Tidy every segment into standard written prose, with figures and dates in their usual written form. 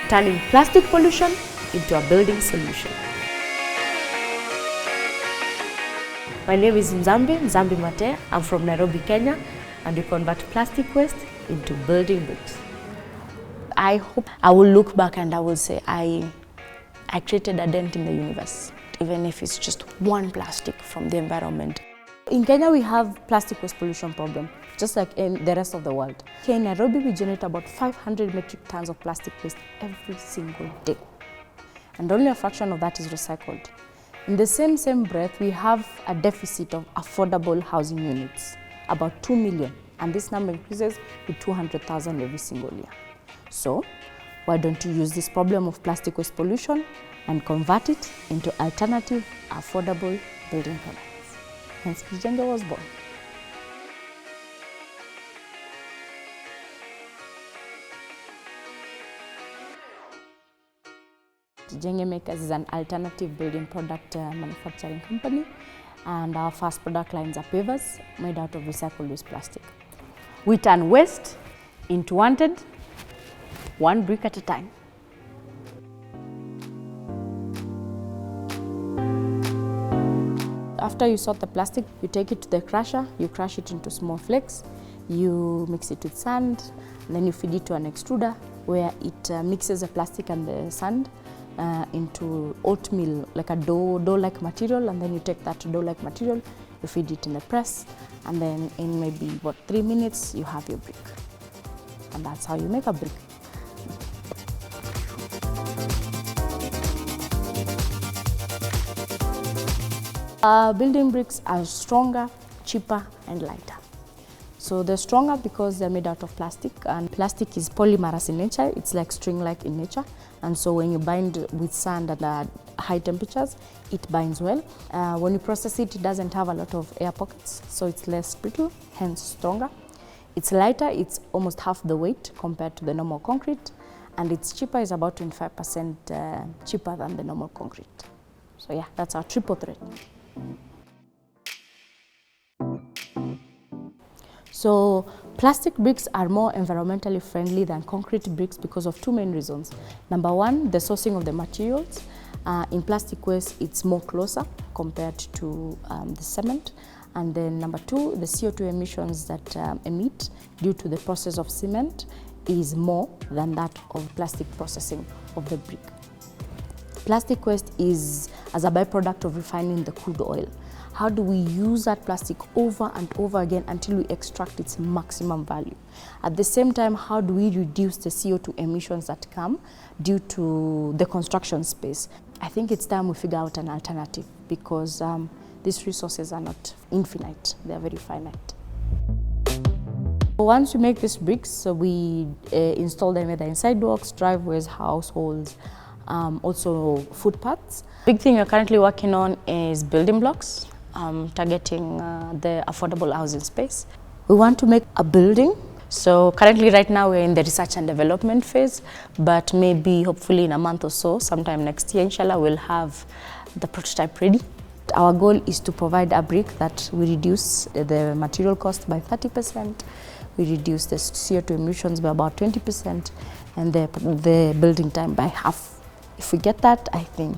turning plastic pollution into a building solution. My name is Nzambi Mate. I'm from Nairobi, Kenya, and we convert plastic waste into building bricks. I hope I will look back and I will say I created a dent in the universe, even if it's just one plastic from the environment. In Kenya, we have plastic waste pollution problem, just like in the rest of the world. Here in Nairobi, we generate about 500 metric tons of plastic waste every single day. And only a fraction of that is recycled. In the same breath, we have a deficit of affordable housing units, about 2 million, and this number increases with 200,000 every single year. So, why don't you use this problem of plastic waste pollution and convert it into alternative, affordable building products? Hence, Kijenge was born. Kijenge Makers is an alternative building product manufacturing company, and our first product lines are Beavers, made out of recycled waste plastic. We turn waste into wanted, one brick at a time. After you sort the plastic, you take it to the crusher, you crush it into small flakes, you mix it with sand, and then you feed it to an extruder where it mixes the plastic and the sand into oatmeal, like a dough-like material, and then you take that dough-like material, you feed it in the press, and then in maybe 3 minutes you have your brick. And that's how you make a brick. Building bricks are stronger, cheaper, and lighter. So they're stronger because they're made out of plastic, and plastic is polymerous in nature. It's like string-like in nature, and so when you bind with sand at high temperatures, it binds well. When you process it, it doesn't have a lot of air pockets, so it's less brittle, hence stronger. It's lighter, it's almost half the weight compared to the normal concrete, and it's cheaper, it's about 25% cheaper than the normal concrete. So yeah, that's our triple threat. So plastic bricks are more environmentally friendly than concrete bricks because of two main reasons. Number one, the sourcing of the materials. In plastic waste, it's more closer compared to the cement. And then number two, the CO2 emissions that emit due to the process of cement is more than that of plastic processing of the brick. Plastic waste is as a byproduct of refining the crude oil. How do we use that plastic over and over again until we extract its maximum value? At the same time, how do we reduce the CO2 emissions that come due to the construction space? I think it's time we figure out an alternative because these resources are not infinite, they're very finite. Once we make these bricks, we install them either in sidewalks, driveways, households, also footpaths. Big thing we're currently working on is building blocks, targeting the affordable housing space. We want to make a building. So currently right now we're in the research and development phase, but maybe hopefully in a month or so, sometime next year, inshallah, we'll have the prototype ready. Our goal is to provide a brick that will reduce the material cost by 30%, we reduce the CO2 emissions by about 20%, and the building time by half. If we get that, I think,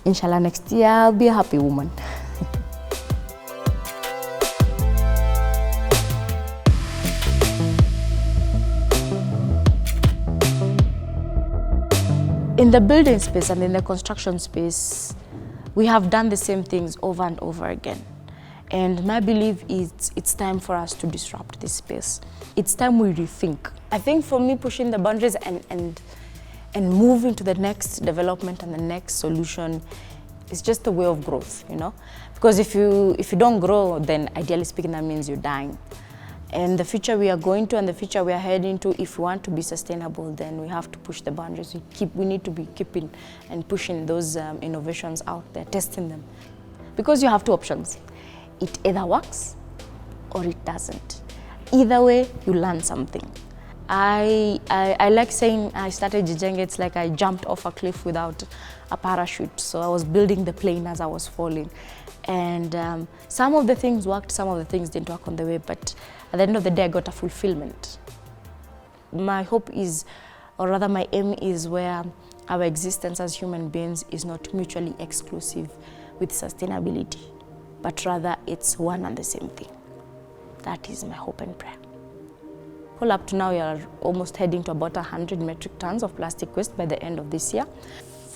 inshallah, next year I'll be a happy woman. In the building space and in the construction space, we have done the same things over and over again. And my belief is it's time for us to disrupt this space. It's time we rethink. I think for me, pushing the boundaries and moving to the next development and the next solution is just a way of growth, you know? Because if you don't grow, then ideally speaking, that means you're dying. And the future we are going to and the future we are heading to, if we want to be sustainable, then we have to push the boundaries. We need to be keeping and pushing those innovations out there, testing them. Because you have two options. It either works or it doesn't. Either way, you learn something. I like saying I started Kijenge, it's like I jumped off a cliff without a parachute. So I was building the plane as I was falling. And some of the things worked, some of the things didn't work on the way, but at the end of the day, I got a fulfillment. My hope is or rather my aim is where our existence as human beings is not mutually exclusive with sustainability, but rather it's one and the same thing. That is my hope and prayer. Well, up to now, we are almost heading to about 100 metric tons of plastic waste by the end of this year.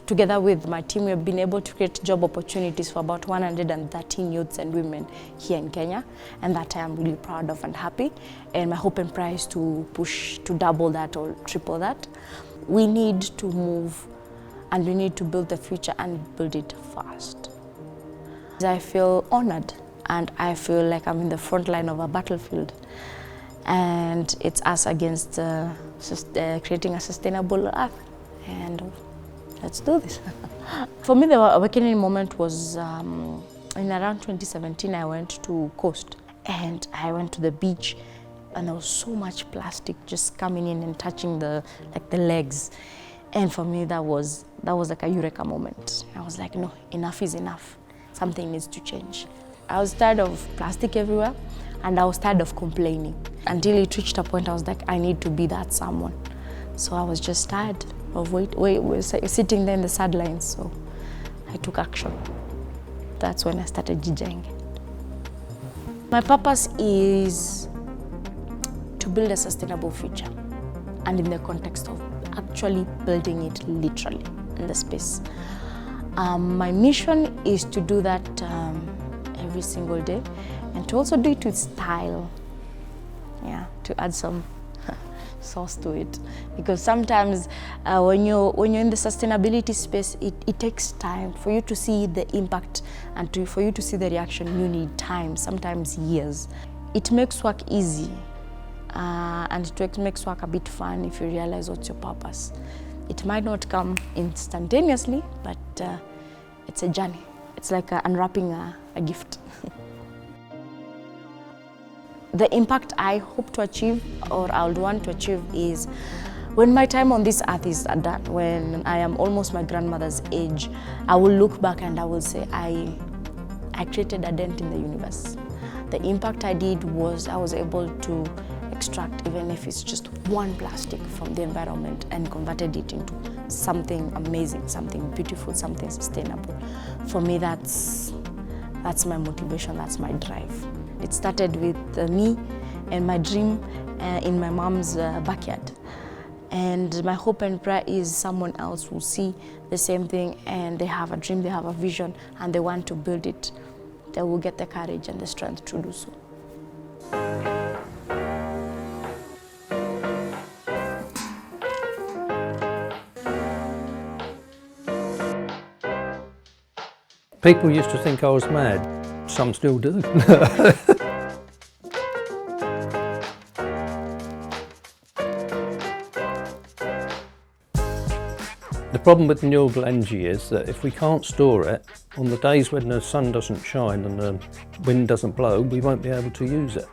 Together with my team, we have been able to create job opportunities for about 113 youths and women here in Kenya, and that I am really proud of and happy. And my hope and prayer is to push to double that or triple that. We need to move, and we need to build the future and build it fast. I feel honored, and I feel like I'm in the front line of a battlefield. And it's us against creating a sustainable earth. And let's do this. For me, the awakening moment was in around 2017. I went to Coast, and I went to the beach, and there was so much plastic just coming in and touching the legs. And for me, that was like a eureka moment. I was like, no, enough is enough. Something needs to change. I was tired of plastic everywhere, and I was tired of complaining. Until it reached a point I was like, I need to be that someone. So I was just tired of sitting there in the sidelines, so I took action. That's when I started DJing. My purpose is to build a sustainable future, and in the context of actually building it literally in the space. My mission is to do that every single day, and to also do it with style. Yeah, to add some sauce to it, because sometimes when you're in the sustainability space, it takes time for you to see the impact, and for you to see the reaction. You need time, sometimes years. It makes work easy, and it makes work a bit fun if you realize what's your purpose. It might not come instantaneously, but it's a journey. It's like unwrapping a gift. The impact I hope to achieve, or I would want to achieve, is when my time on this earth is done, when I am almost my grandmother's age, I will look back and I will say, I created a dent in the universe. The impact I did was I was able to extract, even if it's just one plastic from the environment, and converted it into something amazing, something beautiful, something sustainable. For me, that's my motivation, that's my drive. It started with me and my dream in my mom's backyard. And my hope and prayer is someone else will see the same thing, and they have a dream, they have a vision, and they want to build it. They will get the courage and the strength to do so. People used to think I was mad. Some still do. The problem with renewable energy is that if we can't store it, on the days when the sun doesn't shine and the wind doesn't blow, we won't be able to use it.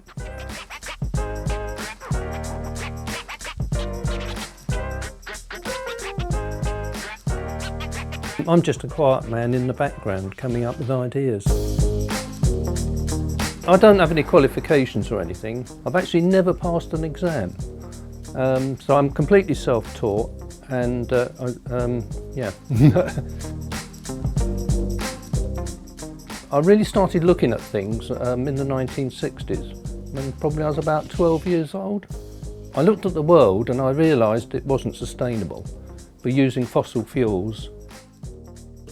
I'm just a quiet man in the background coming up with ideas. I don't have any qualifications or anything. I've actually never passed an exam. So I'm completely self-taught, and yeah. I really started looking at things in the 1960s, when probably I was about 12 years old. I looked at the world and I realised it wasn't sustainable. We're using fossil fuels.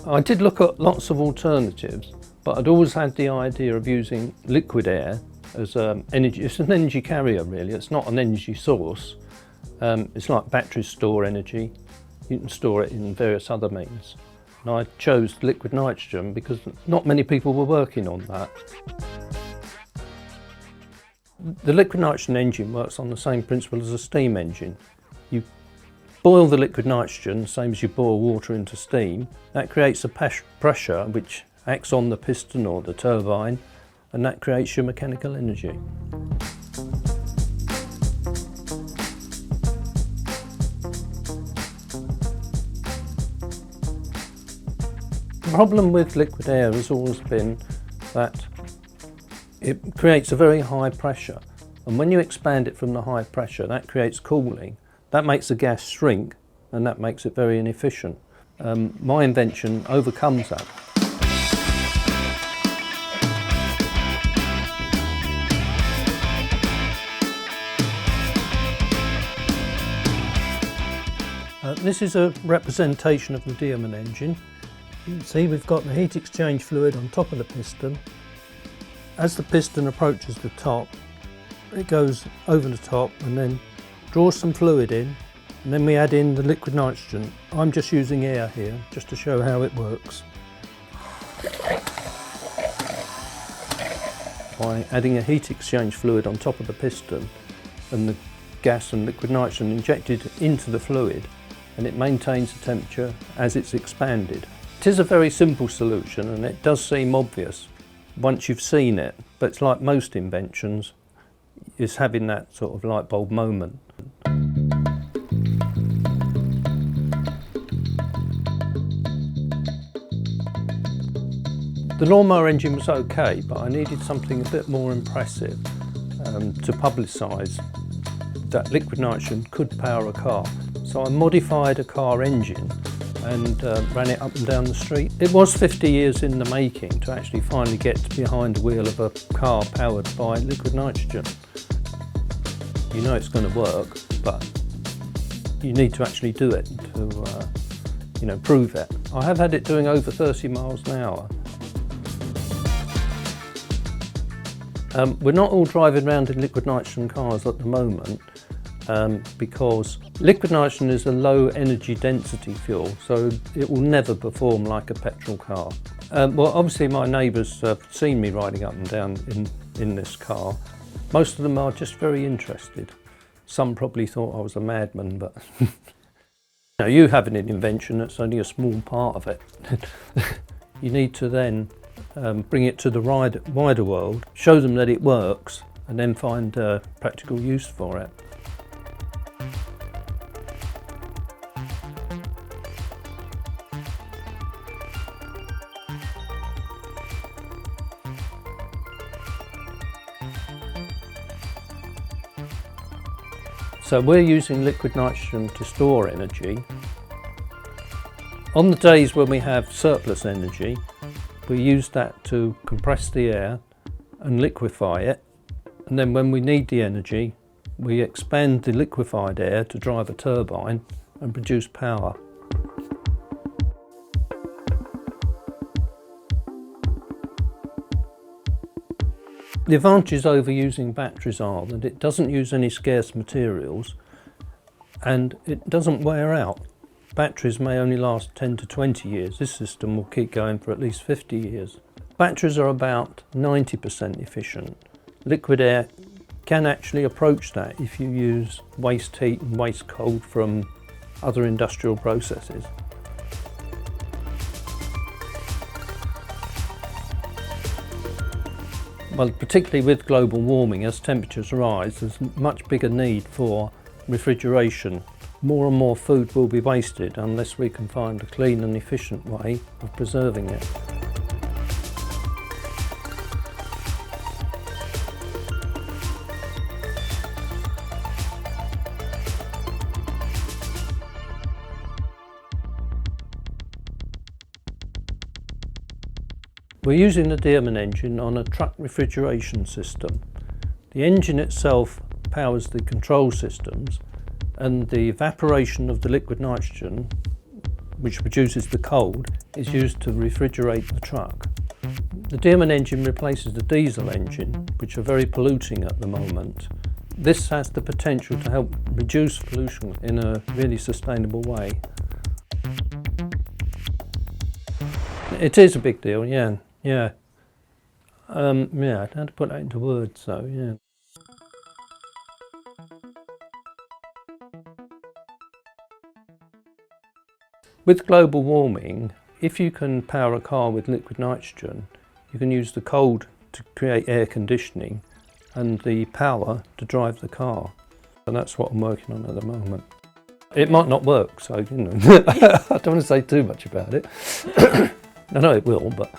I did look at lots of alternatives, but I'd always had the idea of using liquid air as energy. It's an energy carrier, really. It's not an energy source. It's like batteries store energy. You can store it in various other means. And I chose liquid nitrogen because not many people were working on that. The liquid nitrogen engine works on the same principle as a steam engine. You boil the liquid nitrogen, same as you boil water into steam. That creates a pressure which acts on the piston or the turbine, and that creates your mechanical energy. The problem with liquid air has always been that it creates a very high pressure, and when you expand it from the high pressure, that creates cooling, That makes the gas shrink, and that makes it very inefficient. My invention overcomes that. This is a representation of the Dearman engine. You can see we've got the heat exchange fluid on top of the piston. As the piston approaches the top, it goes over the top and then draws some fluid in, and then we add in the liquid nitrogen. I'm just using air here just to show how it works. By adding a heat exchange fluid on top of the piston and the gas and liquid nitrogen injected into the fluid, and it maintains the temperature as it's expanded. It is a very simple solution, and it does seem obvious once you've seen it, but it's like most inventions, it's having that sort of light bulb moment. The lawnmower engine was okay, but I needed something a bit more impressive to publicise that liquid nitrogen could power a car. So I modified a car engine and ran it up and down the street. It was 50 years in the making to actually finally get behind the wheel of a car powered by liquid nitrogen. You know it's going to work, but you need to actually do it to prove it. I have had it doing over 30 miles an hour. We're not all driving around in liquid nitrogen cars at the moment because liquid nitrogen is a low energy density fuel, so it will never perform like a petrol car. Well, obviously my neighbours have seen me riding up and down in this car. Most of them are just very interested. Some probably thought I was a madman, but now you having an invention, that's only a small part of it. You need to then bring it to the wider world, show them that it works, and then find practical use for it. So we're using liquid nitrogen to store energy. On the days when we have surplus energy, we use that to compress the air and liquefy it, and then when we need the energy, we expand the liquefied air to drive a turbine and produce power. The advantages over using batteries are that it doesn't use any scarce materials and it doesn't wear out. Batteries may only last 10 to 20 years. This system will keep going for at least 50 years. Batteries are about 90% efficient. Liquid air can actually approach that if you use waste heat and waste cold from other industrial processes. Well, particularly with global warming, as temperatures rise, there's a much bigger need for refrigeration. More and more food will be wasted unless we can find a clean and efficient way of preserving it. We're using the Dearman engine on a truck refrigeration system. The engine itself powers the control systems, and the evaporation of the liquid nitrogen, which produces the cold, is used to refrigerate the truck. The Dearman engine replaces the diesel engine, which are very polluting at the moment. This has the potential to help reduce pollution in a really sustainable way. It is a big deal, yeah. Yeah, I had to put that into words, so yeah. With global warming, if you can power a car with liquid nitrogen, you can use the cold to create air conditioning and the power to drive the car. And that's what I'm working on at the moment. It might not work, so I don't want to say too much about it. I know it will, but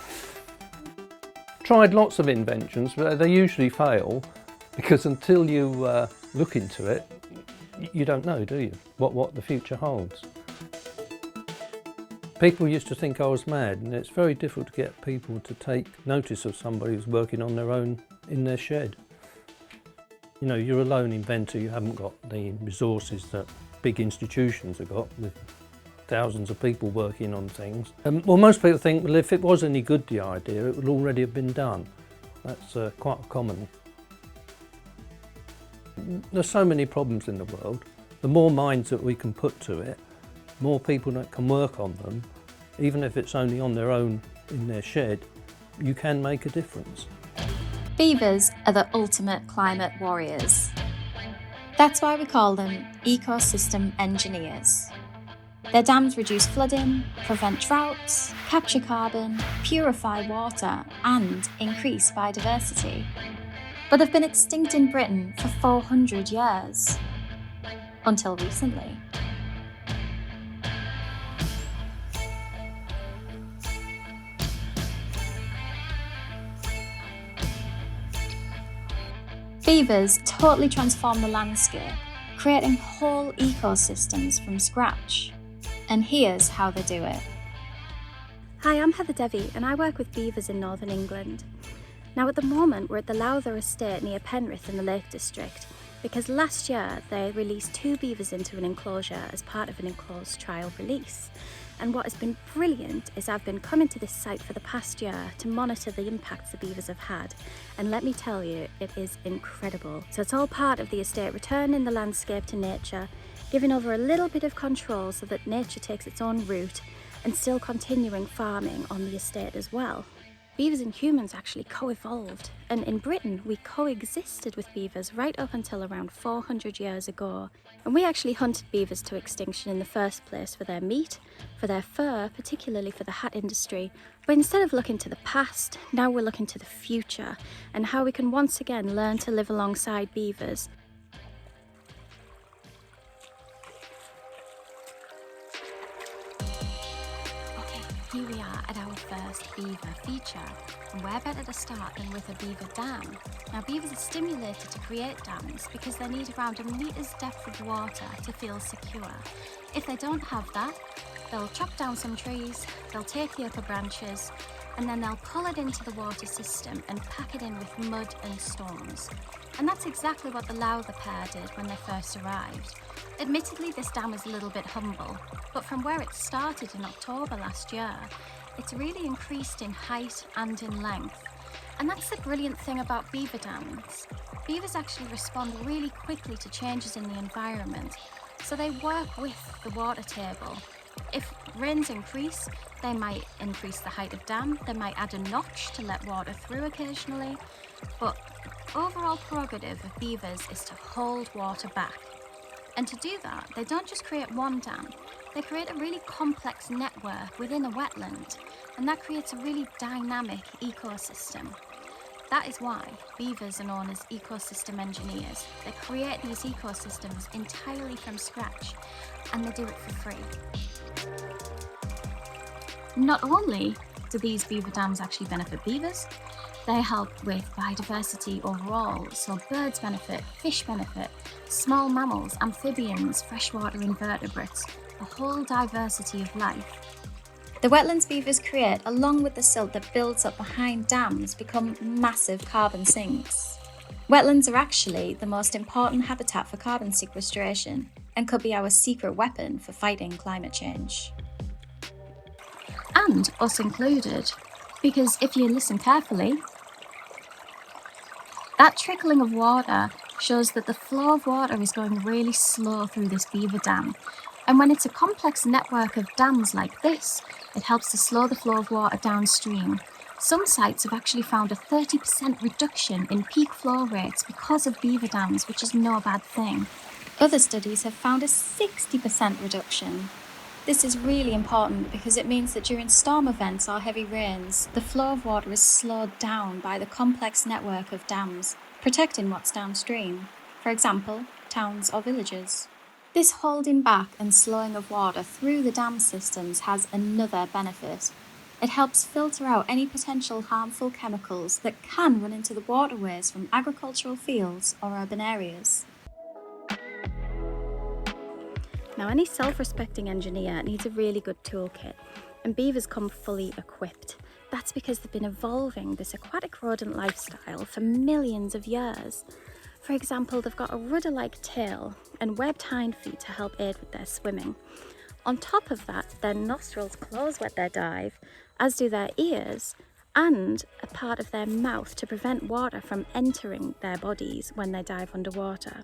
tried lots of inventions, but they usually fail because until you look into it, You don't know, do you, what the future holds. People used to think I was mad, and it's very difficult to get people to take notice of somebody who's working on their own in their shed. You know, you're a lone inventor, you haven't got the resources that big institutions have got with thousands of people working on things. Well, most people think, well, if it was any good, the idea, it would already have been done. That's quite common. There's so many problems in the world. The more minds that we can put to it, more people that can work on them, even if it's only on their own in their shed, you can make a difference. Beavers are the ultimate climate warriors. That's why we call them ecosystem engineers. Their dams reduce flooding, prevent droughts, capture carbon, purify water, and increase biodiversity. But they've been extinct in Britain for 400 years. Until recently. Beavers totally transform the landscape, creating whole ecosystems from scratch. And here's how they do it. Hi, I'm Heather Devi and I work with beavers in Northern England. Now at the moment we're at the Lowther estate near Penrith in the Lake District because last year they released 2 beavers into an enclosure as part of an enclosed trial release. And what has been brilliant is I've been coming to this site for the past year to monitor the impacts the beavers have had. And let me tell you, it is incredible. So it's all part of the estate returning the landscape to nature, giving over a little bit of control so that nature takes its own route and still continuing farming on the estate as well. Beavers and humans actually co-evolved, and in Britain we coexisted with beavers right up until around 400 years ago. And we actually hunted beavers to extinction in the first place for their meat, for their fur, particularly for the hat industry. But instead of looking to the past, now we're looking to the future and how we can once again learn to live alongside beavers. Here we are at our first beaver feature, and where better to start than with a beaver dam. Now beavers are stimulated to create dams because they need around a meter's depth of water to feel secure. If they don't have that, they'll chop down some trees, they'll take the upper branches, and then they'll pull it into the water system and pack it in with mud and stones. And that's exactly what the Lowther pair did when they first arrived. Admittedly, this dam is a little bit humble, but from where it started in October last year, it's really increased in height and in length. And that's the brilliant thing about beaver dams. Beavers actually respond really quickly to changes in the environment, so they work with the water table. If rains increase, they might increase the height of dam, they might add a notch to let water through occasionally, but overall prerogative of beavers is to hold water back. And to do that, they don't just create one dam, they create a really complex network within a wetland, and that creates a really dynamic ecosystem. That is why beavers are known as ecosystem engineers. They create these ecosystems entirely from scratch, and they do it for free. Not only do these beaver dams actually benefit beavers, they help with biodiversity overall, so birds benefit, fish benefit, small mammals, amphibians, freshwater invertebrates, a whole diversity of life. The wetlands beavers create, along with the silt that builds up behind dams, become massive carbon sinks. Wetlands are actually the most important habitat for carbon sequestration and could be our secret weapon for fighting climate change. And us included, because if you listen carefully, that trickling of water shows that the flow of water is going really slow through this beaver dam. And when it's a complex network of dams like this, it helps to slow the flow of water downstream. Some sites have actually found a 30% reduction in peak flow rates because of beaver dams, which is no bad thing. Other studies have found a 60% reduction. This is really important because it means that during storm events or heavy rains, the flow of water is slowed down by the complex network of dams, protecting what's downstream, for example, towns or villages. This holding back and slowing of water through the dam systems has another benefit. It helps filter out any potential harmful chemicals that can run into the waterways from agricultural fields or urban areas. Now, any self-respecting engineer needs a really good toolkit, and beavers come fully equipped. That's because they've been evolving this aquatic rodent lifestyle for millions of years. For example, they've got a rudder-like tail and webbed hind feet to help aid with their swimming. On top of that, their nostrils close with their dive, as do their ears, and a part of their mouth to prevent water from entering their bodies when they dive underwater.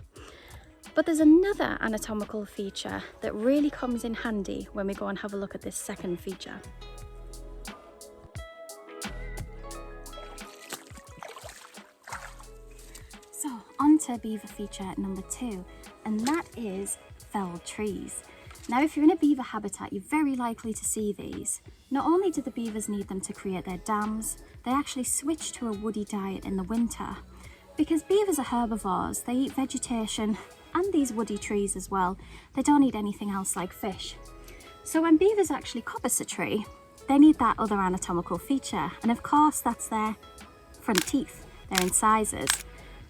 But there's another anatomical feature that really comes in handy when we go and have a look at this second feature. So, on to beaver feature number 2, and that is felled trees. Now, if you're in a beaver habitat, you're very likely to see these. Not only do the beavers need them to create their dams, they actually switch to a woody diet in the winter. Because beavers are herbivores, they eat vegetation and these woody trees as well. They don't eat anything else like fish. So when beavers actually coppice a tree, they need that other anatomical feature. And of course, that's their front teeth, their incisors.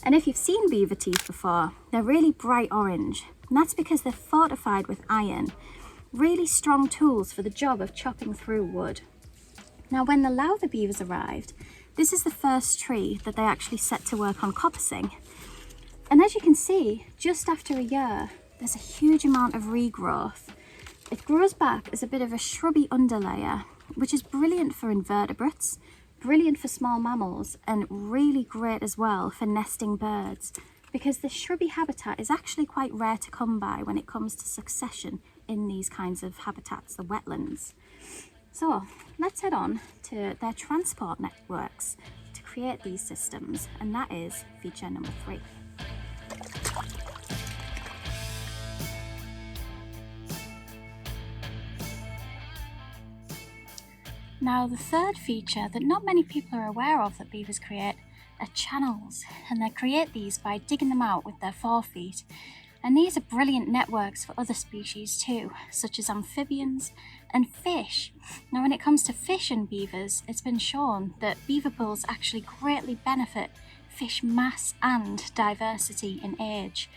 And if you've seen beaver teeth before, they're really bright orange. And that's because they're fortified with iron. Really strong tools for the job of chopping through wood. Now, when the Lowther beavers arrived, this is the first tree that they actually set to work on coppicing. And as you can see, just after a year, there's a huge amount of regrowth. It grows back as a bit of a shrubby underlayer, which is brilliant for invertebrates, brilliant for small mammals, and really great as well for nesting birds, because the shrubby habitat is actually quite rare to come by when it comes to succession in these kinds of habitats, the wetlands. So let's head on to their transport networks to create these systems, and that is feature number 3. Now, the third feature that not many people are aware of that beavers create are channels, and they create these by digging them out with their forefeet. And these are brilliant networks for other species too, such as amphibians and fish. Now, when it comes to fish and beavers, it's been shown that beaver pools actually greatly benefit fish mass and diversity in age.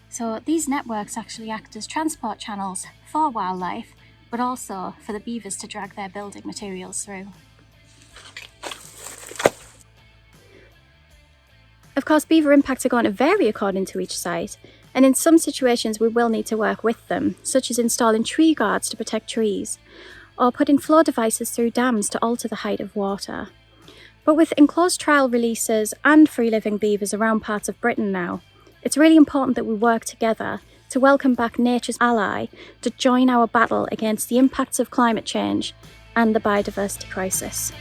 So these networks actually act as transport channels for wildlife, but also for the beavers to drag their building materials through. Of course, beaver impacts are going to vary according to each site, and in some situations we will need to work with them, such as installing tree guards to protect trees, or putting flow devices through dams to alter the height of water. But with enclosed trial releases and free-living beavers around parts of Britain now, it's really important that we work together to welcome back nature's ally to join our battle against the impacts of climate change and the biodiversity crisis.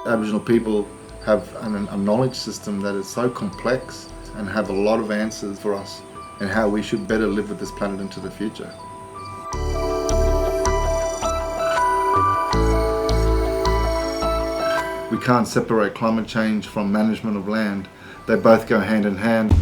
Aboriginal people have a knowledge system that is so complex and have a lot of answers for us and how we should better live with this planet into the future. We can't separate climate change from management of land. They both go hand in hand.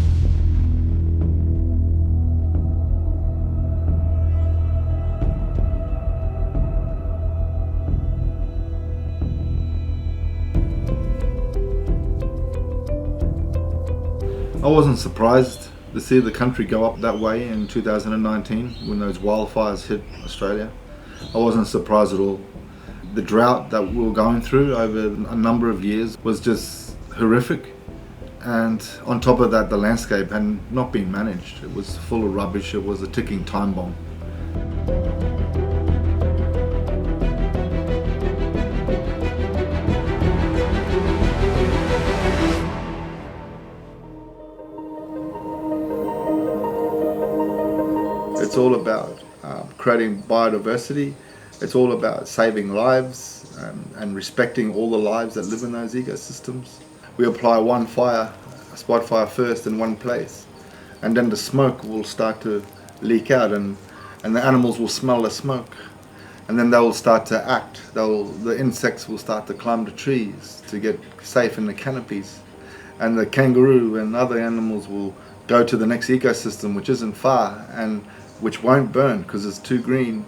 I wasn't surprised to see the country go up that way in 2019 when those wildfires hit Australia. I wasn't surprised at all. The drought that we were going through over a number of years was just horrific. And on top of that, the landscape had not been managed. It was full of rubbish. It was a ticking time bomb. It's all about creating biodiversity. It's all about saving lives. and respecting all the lives that live in those ecosystems. We apply one fire, a spot fire first in one place, and then the smoke will start to leak out, and the animals will smell the smoke, and then they will start to act. The insects will start to climb the trees to get safe in the canopies, and the kangaroo and other animals will go to the next ecosystem, which isn't far and which won't burn because it's too green.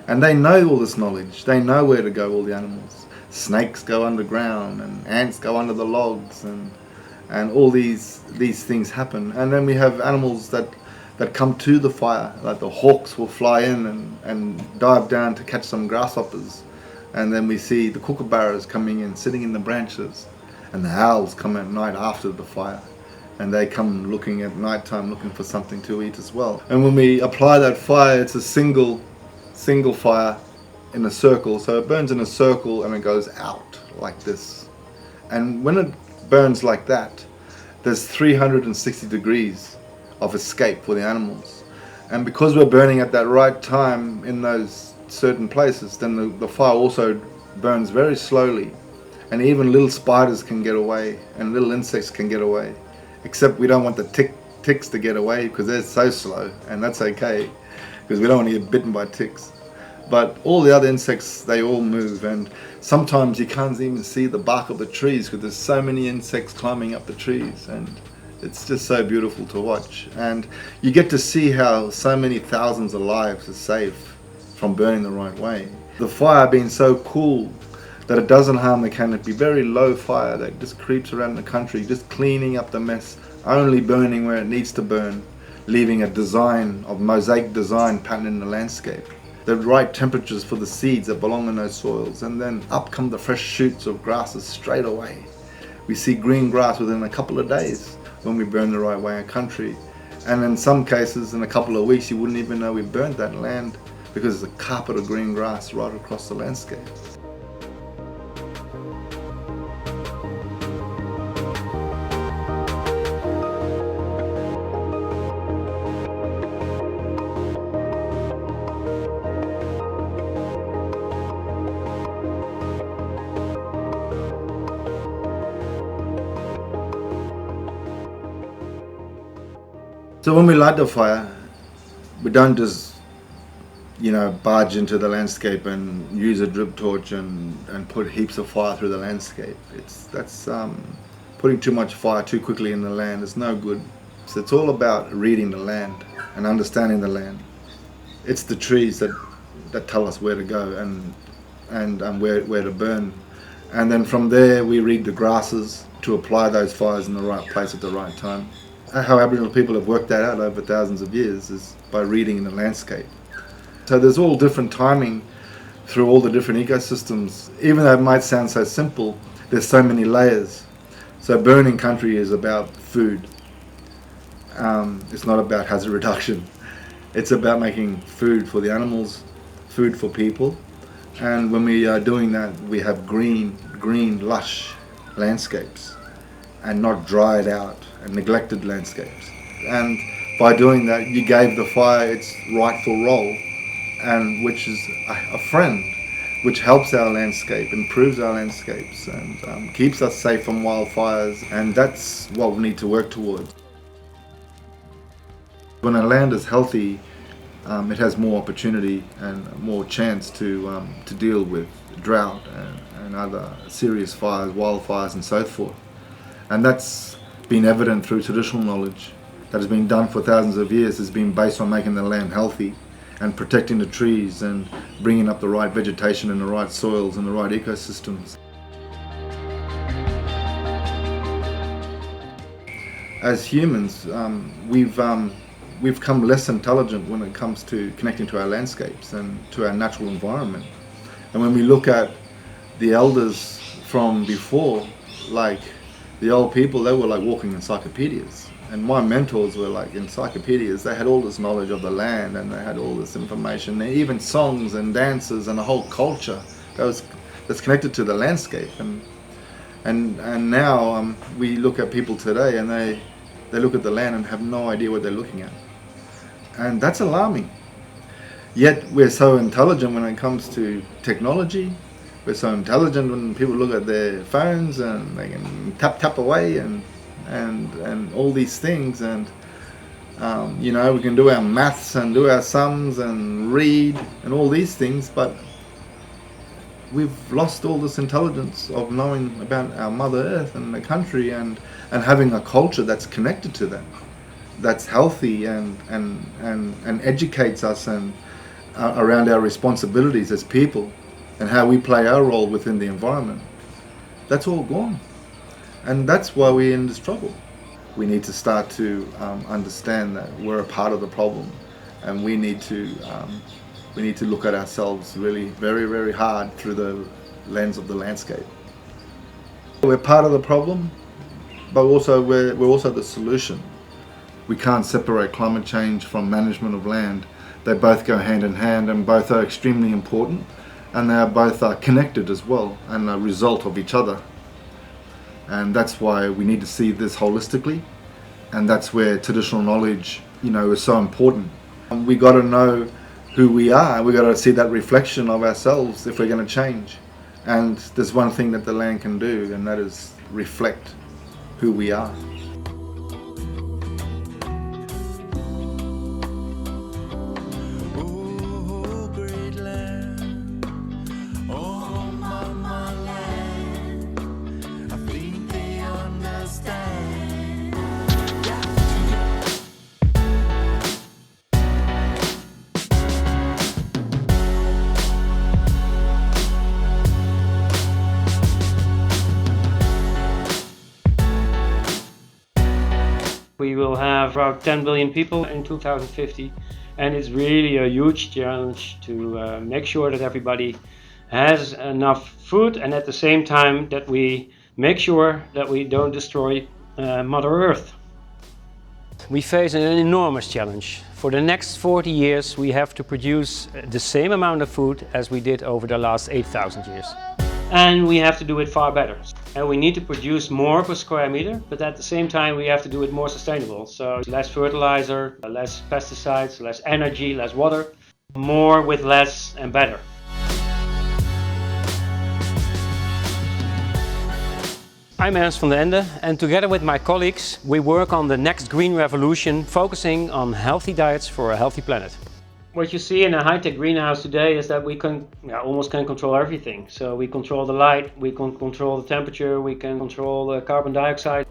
And they know all this knowledge. They know where to go, all the animals. Snakes go underground, and ants go under the logs, and all these things happen. And then we have animals that come to the fire, like the hawks will fly in and dive down to catch some grasshoppers. And then we see the kookaburras coming in, sitting in the branches, and the owls come at night after the fire, and they come looking at nighttime, looking for something to eat as well. And when we apply that fire, it's a single fire in a circle, so it burns in a circle and it goes out like this. And when it burns like that, there's 360 degrees of escape for the animals. And because we're burning at that right time in those certain places, then the fire also burns very slowly, and even little spiders can get away and little insects can get away, except we don't want the ticks to get away because they're so slow, and that's okay because we don't want to get bitten by ticks. But all the other insects, they all move, and sometimes you can't even see the bark of the trees because there's so many insects climbing up the trees, and it's just so beautiful to watch. And you get to see how so many thousands of lives are saved from burning the right way. The fire being so cool that it doesn't harm the canopy, very low fire that just creeps around the country, just cleaning up the mess, only burning where it needs to burn, leaving a design of mosaic design pattern in the landscape. The right temperatures for the seeds that belong in those soils, and then up come the fresh shoots of grasses straight away. We see green grass within a couple of days when we burn the right way in country, and in some cases in a couple of weeks you wouldn't even know we burned that land because there's a carpet of green grass right across the landscape. So when we light the fire, we don't just, barge into the landscape and use a drip torch and put heaps of fire through the landscape. That's putting too much fire too quickly in the land. It's no good. So it's all about reading the land and understanding the land. It's the trees that tell us where to go and where to burn. And then from there we read the grasses to apply those fires in the right place at the right time. How Aboriginal people have worked that out over thousands of years is by reading in the landscape. So there's all different timing through all the different ecosystems. Even though it might sound so simple, there's so many layers. So burning country is about food. It's not about hazard reduction. It's about making food for the animals, food for people. And when we are doing that, we have green, lush landscapes, and not dried out and neglected landscapes. And by doing that, you gave the fire its rightful role, and which is a friend, which helps our landscape, improves our landscapes, and keeps us safe from wildfires. And that's what we need to work towards. When a land is healthy, it has more opportunity and more chance to deal with drought and other serious fires, wildfires, and so forth. And that's been evident through traditional knowledge that has been done for thousands of years. Has been based on making the land healthy and protecting the trees and bringing up the right vegetation and the right soils and the right ecosystems. As humans, we've become less intelligent when it comes to connecting to our landscapes and to our natural environment. And when we look at the elders from before, like the old people, they were like walking encyclopedias. And my mentors were like encyclopedias. They had all this knowledge of the land, and they had all this information. They even songs and dances and a whole culture that's connected to the landscape. And now we look at people today, and they look at the land and have no idea what they're looking at. And that's alarming. Yet we're so intelligent when it comes to technology, We're so intelligent when people look at their phones and they can tap away and all these things, and you know, we can do our maths and do our sums and read and all these things, but we've lost all this intelligence of knowing about our Mother Earth and the country, and having a culture that's connected to that, that's healthy and educates us and around our responsibilities as people and how we play our role within the environment. That's all gone, and that's why we're in this trouble. We need to start to understand that we're a part of the problem, and we need to look at ourselves really very, very hard through the lens of the landscape. We're part of the problem, but also we're also the solution. We can't separate climate change from management of land. They both go hand in hand, and both are extremely important, and they are both connected as well, and a result of each other. And that's why we need to see this holistically, and that's where traditional knowledge, you know, is so important. We got to know who we are. We got to see that reflection of ourselves if we're going to change. And there's one thing that the land can do, and that is reflect who we are. We will have about 10 billion people in 2050, and it's really a huge challenge to make sure that everybody has enough food, and at the same time that we make sure that we don't destroy Mother Earth. We face an enormous challenge. For the next 40 years we have to produce the same amount of food as we did over the last 8,000 years. And we have to do it far better. And we need to produce more per square meter, but at the same time we have to do it more sustainable. So less fertilizer, less pesticides, less energy, less water, more with less and better. I'm Ernst van den Ende, and together with my colleagues we work on the next green revolution, focusing on healthy diets for a healthy planet. What you see in a high-tech greenhouse today is that we can almost control everything. So we control the light, we can control the temperature, we can control the carbon dioxide.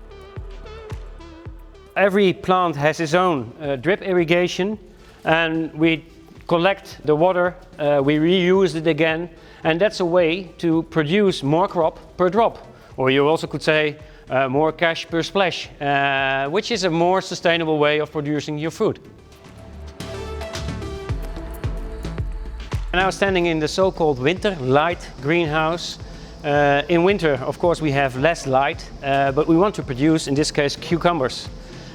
Every plant has its own drip irrigation, and we collect the water, we reuse it again, and that's a way to produce more crop per drop. Or you also could say more cash per splash, which is a more sustainable way of producing your food. Now standing in the so-called winter light greenhouse. In winter, of course, we have less light, but we want to produce, in this case, cucumbers.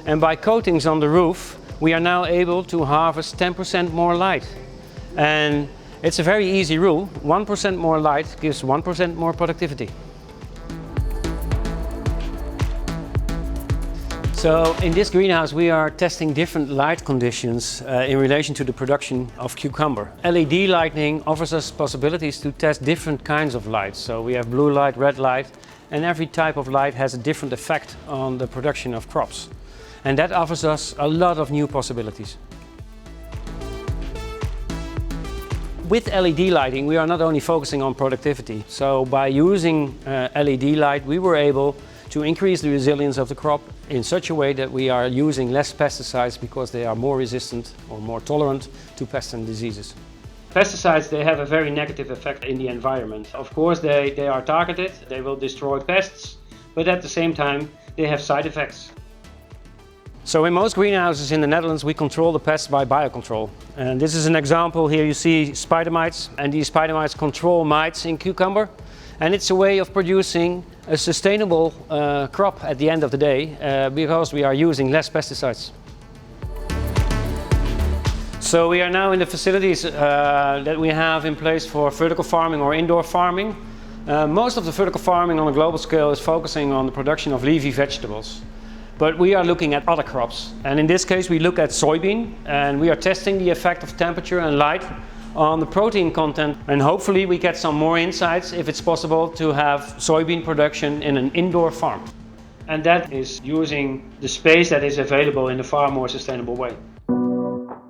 And by coatings on the roof, we are now able to harvest 10% more light. And it's a very easy rule. 1% more light gives 1% more productivity. So in this greenhouse we are testing different light conditions in relation to the production of cucumber. LED lighting offers us possibilities to test different kinds of light. So we have blue light, red light, and every type of light has a different effect on the production of crops. And that offers us a lot of new possibilities. With LED lighting we are not only focusing on productivity. So by using LED light we were able to increase the resilience of the crop in such a way that we are using less pesticides because they are more resistant or more tolerant to pests and diseases. Pesticides, they have a very negative effect in the environment. Of course they are targeted, they will destroy pests, but at the same time they have side effects. So in most greenhouses in the Netherlands we control the pests by biocontrol. And this is an example. Here you see spider mites, and these spider mites control mites in cucumber. And it's a way of producing a sustainable crop at the end of the day because we are using less pesticides. So we are now in the facilities that we have in place for vertical farming or indoor farming. Most of the vertical farming on a global scale is focusing on the production of leafy vegetables. But we are looking at other crops. And in this case we look at soybean, and we are testing the effect of temperature and light on the protein content, and hopefully we get some more insights if it's possible to have soybean production in an indoor farm. And that is using the space that is available in a far more sustainable way.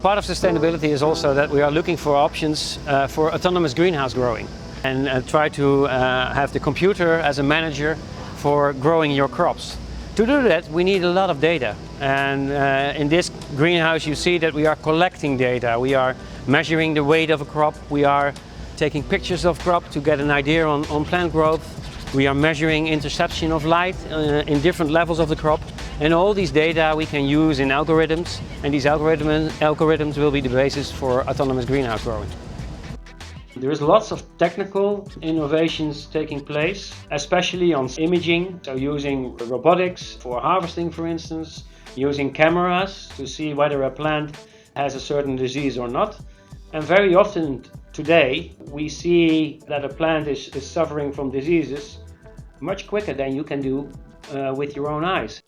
Part of sustainability is also that we are looking for options for autonomous greenhouse growing and try to have the computer as a manager for growing your crops. To do that, we need a lot of data, and in this greenhouse you see that we are collecting data. We are measuring the weight of a crop, we are taking pictures of crop to get an idea on plant growth, we are measuring interception of light in different levels of the crop, and all these data we can use in algorithms, and these algorithms will be the basis for autonomous greenhouse growing. There is lots of technical innovations taking place, especially on imaging, so using robotics for harvesting, for instance, using cameras to see whether a plant has a certain disease or not. And very often today we see that a plant is suffering from diseases much quicker than you can do with your own eyes.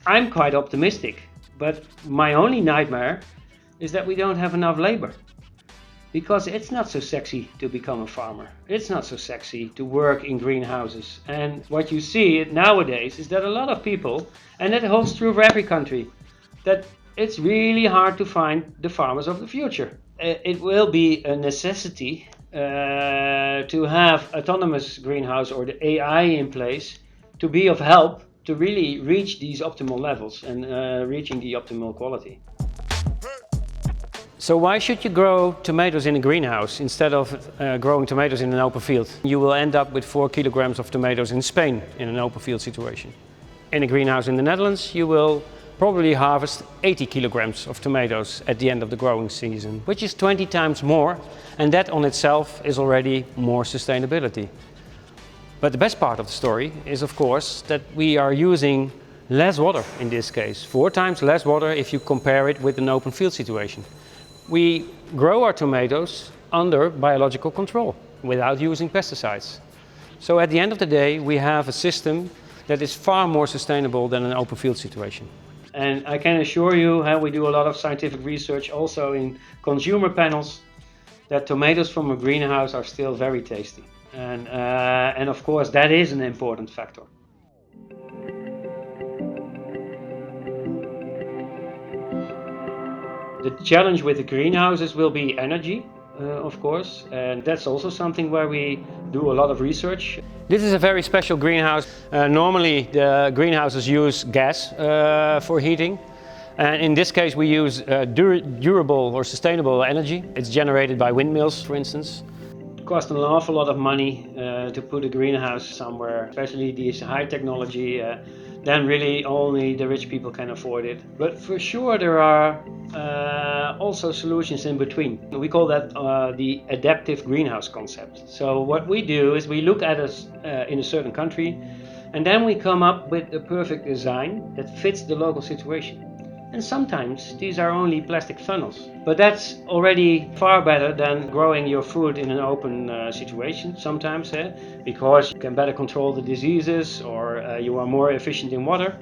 I'm quite optimistic, but my only nightmare is that we don't have enough labor, because it's not so sexy to become a farmer. It's not so sexy to work in greenhouses. And what you see nowadays is that a lot of people, and that holds true for every country, that it's really hard to find the farmers of the future. It will be a necessity to have autonomous greenhouse or the AI in place to be of help to really reach these optimal levels and reaching the optimal quality. So why should you grow tomatoes in a greenhouse instead of growing tomatoes in an open field? You will end up with 4 kilograms of tomatoes in Spain in an open field situation. In a greenhouse in the Netherlands, you will probably harvest 80 kilograms of tomatoes at the end of the growing season, which is 20 times more, and that on itself is already more sustainability. But the best part of the story is, of course, that we are using less water in this case, 4 times less water if you compare it with an open field situation. We grow our tomatoes under biological control without using pesticides. So at the end of the day, we have a system that is far more sustainable than an open field situation. And I can assure you, we do a lot of scientific research also in consumer panels, that tomatoes from a greenhouse are still very tasty. And of course, that is an important factor. The challenge with the greenhouses will be energy, of course, and that's also something where we do a lot of research. This is a very special greenhouse. Normally the greenhouses use gas for heating, and in this case we use durable or sustainable energy. It's generated by windmills, for instance. It costs an awful lot of money to put a greenhouse somewhere, especially these high technology. Then really only the rich people can afford it. But for sure there are also solutions in between. We call that the adaptive greenhouse concept. So what we do is we look at us in a certain country, and then we come up with a perfect design that fits the local situation. And sometimes these are only plastic funnels, but that's already far better than growing your food in an open situation sometimes, because you can better control the diseases, or you are more efficient in water.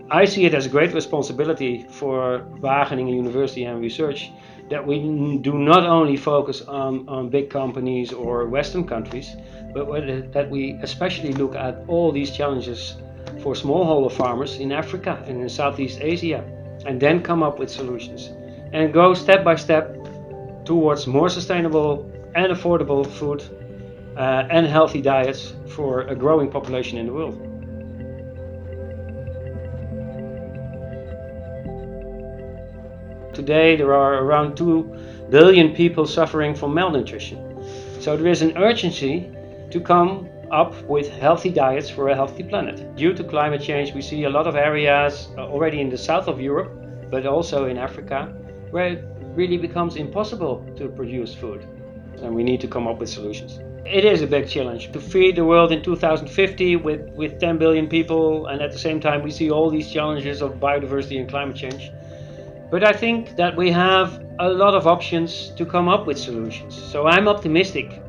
I see it as a great responsibility for Wageningen University and research that we do not only focus on big companies or Western countries, but that we especially look at all these challenges for smallholder farmers in Africa and in Southeast Asia, and then come up with solutions and go step by step towards more sustainable and affordable food and healthy diets for a growing population in the world. Today there are around 2 billion people suffering from malnutrition. So there is an urgency to come up with healthy diets for a healthy planet. Due to climate change, we see a lot of areas already in the south of Europe, but also in Africa, where it really becomes impossible to produce food. And we need to come up with solutions. It is a big challenge to feed the world in 2050 with 10 billion people, and at the same time we see all these challenges of biodiversity and climate change. But I think that we have a lot of options to come up with solutions. So I'm optimistic